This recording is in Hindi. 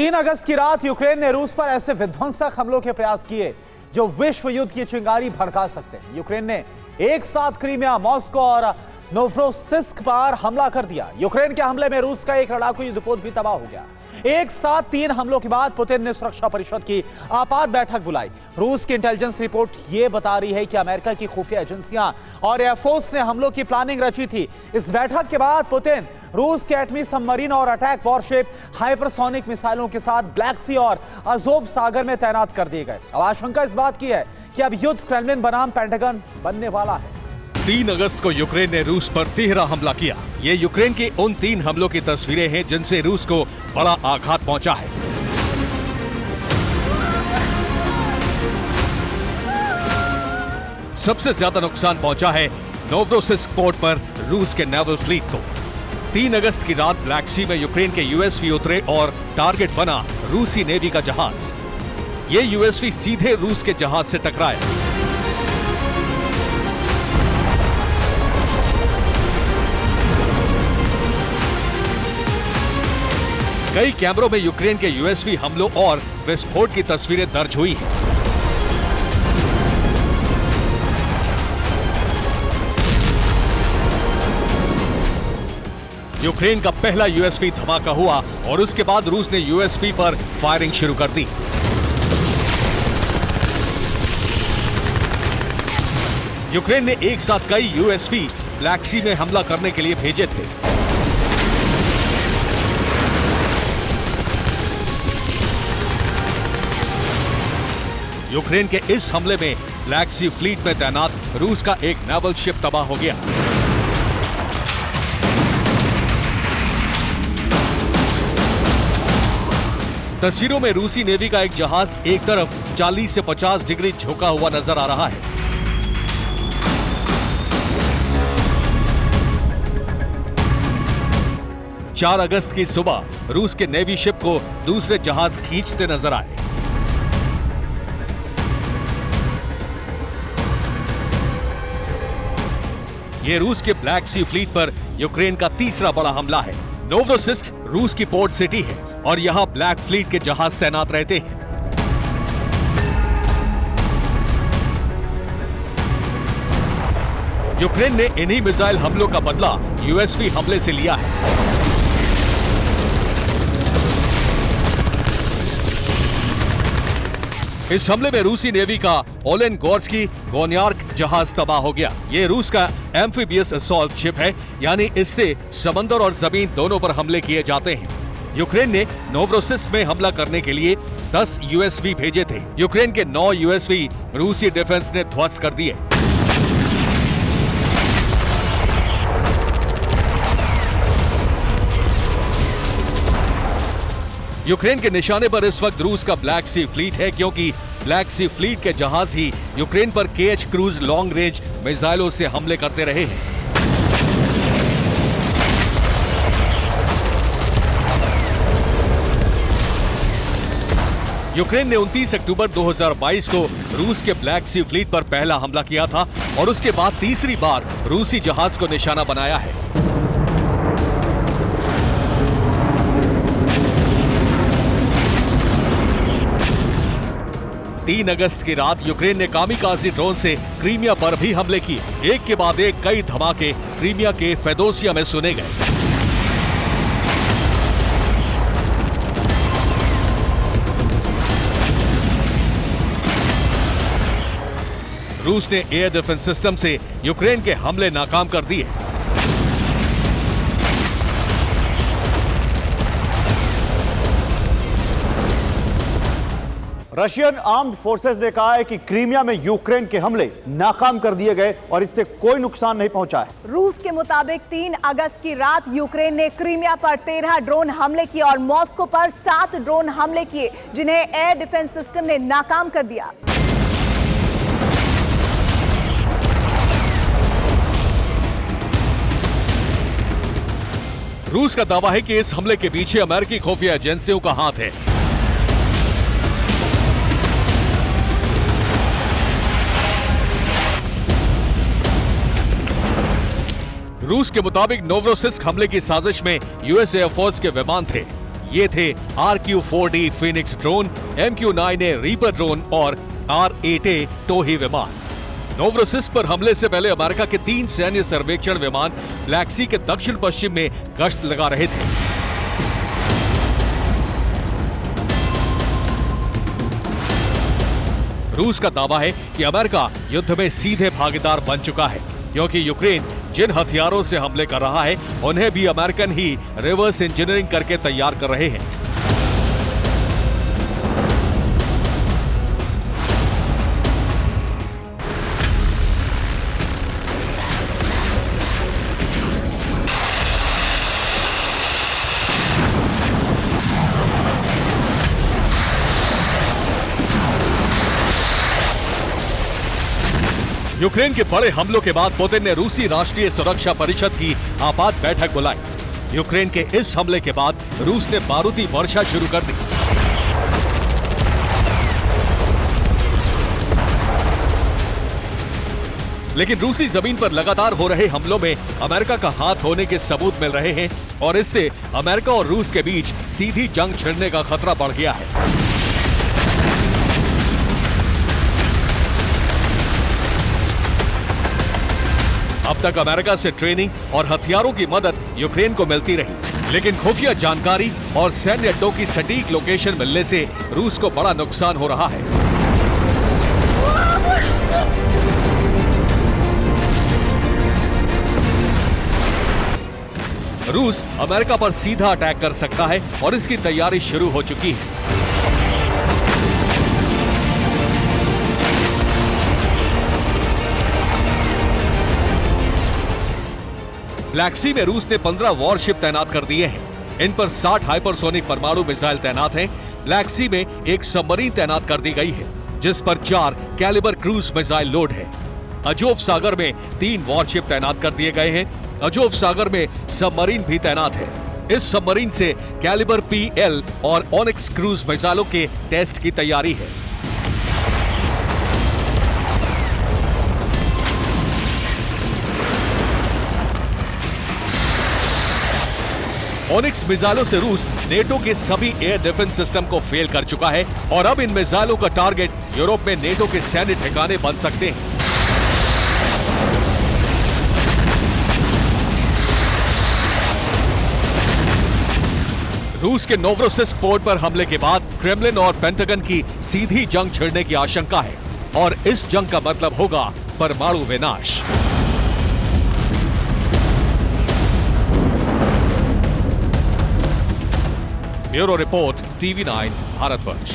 3 अगस्त की रात यूक्रेन ने रूस पर ऐसे विध्वंसक हमलों के प्रयास किए जो विश्व युद्ध की चिंगारी भड़का सकते हैं। यूक्रेन ने एक साथ क्रीमिया, मॉस्को और नोवरोसिस्क पर हमला कर दिया। यूक्रेन के हमले में रूस का एक लड़ाकू युद्धपोत भी तबाह हो गया। एक साथ 3 हमलों के बाद पुतिन ने सुरक्षा परिषद की आपात बैठक बुलाई। रूस की इंटेलिजेंस रिपोर्ट यह बता रही है कि अमेरिका की खुफिया एजेंसियां और एयरफोर्स ने हमलों की प्लानिंग रची थी। इस बैठक के बाद पुतिन रूस के एटमी सबमरीन और अटैक वॉरशिप हाइपरसोनिक मिसाइलों के साथ ब्लैक सी और अजोव सागर में तैनात कर दिए गए। अब आशंका इस बात की है कि अब युद्ध क्रेमलिन बनाम पेंटागन बनने वाला है। 3 अगस्त को यूक्रेन ने रूस पर तिहरा हमला किया। ये यूक्रेन के उन 3 हमलों की तस्वीरें हैं जिनसे रूस को बड़ा आघात पहुंचा है। सबसे ज्यादा नुकसान पहुंचा है नोवरोसिस्क पोर्ट पर रूस के नेवल फ्लीट को। 3 अगस्त की रात ब्लैक सी में यूक्रेन के यूएसवी उतरे और टारगेट बना रूसी नेवी का जहाज। ये यूएसवी सीधे रूस के जहाज से टकराया। कई कैमरों में यूक्रेन के यूएसवी हमलों और विस्फोट की तस्वीरें दर्ज हुई हैं। यूक्रेन का पहला यूएसवी धमाका हुआ और उसके बाद रूस ने यूएसवी पर फायरिंग शुरू कर दी। यूक्रेन ने एक साथ कई यूएसवी ब्लैक सी में हमला करने के लिए भेजे थे। यूक्रेन के इस हमले में ब्लैक सी फ्लीट में तैनात रूस का एक नेवल शिप तबाह हो गया। तस्वीरों में रूसी नेवी का एक जहाज एक तरफ 40 से 50 डिग्री झुका हुआ नजर आ रहा है। चार अगस्त की सुबह रूस के नेवी शिप को दूसरे जहाज खींचते नजर आए। ये रूस के ब्लैक सी फ्लीट पर यूक्रेन का तीसरा बड़ा हमला है। नोवरोसिस्क रूस की पोर्ट सिटी है और यहां ब्लैक फ्लीट के जहाज तैनात रहते हैं। यूक्रेन ने इन्हीं मिसाइल हमलों का बदला यूएसवी हमले से लिया है। इस हमले में रूसी नेवी का ओलेनगोर्स्की गोन्यार्क जहाज तबाह हो गया। ये रूस का एम्फीबियस असॉल्ट शिप है, यानी इससे समंदर और जमीन दोनों पर हमले किए जाते हैं। यूक्रेन ने नोवरोसिस्क में हमला करने के लिए 10 यूएसवी भेजे थे। यूक्रेन के 9 यूएसवी रूसी डिफेंस ने ध्वस्त कर दिए। यूक्रेन के निशाने पर इस वक्त रूस का ब्लैक सी फ्लीट है, क्योंकि ब्लैक सी फ्लीट के जहाज ही यूक्रेन पर केएच क्रूज लॉन्ग रेंज मिसाइलों से हमले करते रहे हैं। यूक्रेन ने 29 अक्टूबर 2022 को रूस के ब्लैक सी फ्लीट पर पहला हमला किया था और उसके बाद तीसरी बार रूसी जहाज को निशाना बनाया है। तीन अगस्त की रात यूक्रेन ने कामिकाज़ी ड्रोन से क्रीमिया पर भी हमले किए। एक के बाद एक कई धमाके क्रीमिया के फेदोसिया में सुने गए। रूस ने एयर डिफेंस सिस्टम से यूक्रेन के हमले नाकाम कर दिए। रशियन आर्म्ड फोर्सेस ने कहा है कि क्रीमिया में यूक्रेन के हमले नाकाम कर दिए गए और इससे कोई नुकसान नहीं पहुंचा है। रूस के मुताबिक 3 अगस्त की रात यूक्रेन ने क्रीमिया पर 13 ड्रोन हमले किए और मॉस्को पर 7 ड्रोन हमले किए, जिन्हें एयर डिफेंस सिस्टम ने नाकाम कर दिया। रूस का दावा है कि इस हमले के पीछे अमेरिकी खुफिया एजेंसियों का हाथ है। रूस के मुताबिक नोवरोसिस्क हमले की साजिश में यूएस एयरफोर्स के विमान थे। ये थे RQ-4D Phoenix drone, MQ-9A reaper drone और R-8A टोही विमान। नोवरोसिस्क पर हमले से पहले अमेरिका के 3 सैन्य सर्वेक्षण विमान ब्लैक सी के दक्षिण पश्चिम में गश्त लगा रहे थे। रूस का दावा है कि अमेरिका युद्ध में सीधे भागीदार बन चुका है, क्योंकि यूक्रेन जिन हथियारों से हमले कर रहा है उन्हें भी अमेरिकन ही रिवर्स इंजीनियरिंग करके तैयार कर रहे हैं। यूक्रेन के बड़े हमलों के बाद पुतिन ने रूसी राष्ट्रीय सुरक्षा परिषद की आपात बैठक बुलाई। यूक्रेन के इस हमले के बाद रूस ने बारूदी वर्षा शुरू कर दी। लेकिन रूसी जमीन पर लगातार हो रहे हमलों में अमेरिका का हाथ होने के सबूत मिल रहे हैं और इससे अमेरिका और रूस के बीच सीधी जंग छिड़ने का खतरा बढ़ गया है। अब तक अमेरिका से ट्रेनिंग और हथियारों की मदद यूक्रेन को मिलती रही, लेकिन खुफिया जानकारी और सैन्य अड्डों की सटीक लोकेशन मिलने से रूस को बड़ा नुकसान हो रहा है। रूस अमेरिका पर सीधा अटैक कर सकता है और इसकी तैयारी शुरू हो चुकी है। ब्लैक सी में रूस ने 15 वॉरशिप तैनात कर दिए हैं। इन पर 60 हाइपरसोनिक परमाणु मिसाइल तैनात हैं। ब्लैक सी में एक सबमरीन तैनात कर दी गई है, जिस पर 4 कैलिबर क्रूज मिसाइल लोड है। अजोव सागर में 3 वॉरशिप तैनात कर दिए गए हैं। अजोव सागर में सबमरीन भी तैनात है। इस सबमरीन से कैलिबर PL और ओनिक्स क्रूज मिसाइलों के टेस्ट की तैयारी है। ओनिक्स मिसाइलों से रूस नेटो के सभी एयर डिफेंस सिस्टम को फेल कर चुका है और अब इन मिसाइलों का टारगेट यूरोप में नेटो के सैन्य ठिकाने बन सकते हैं। रूस के नोवरोसिस्क पोर्ट पर हमले के बाद क्रेमलिन और पेंटागन की सीधी जंग छिड़ने की आशंका है और इस जंग का मतलब होगा परमाणु विनाश। Bureau report, TV9 Bharatvarsh.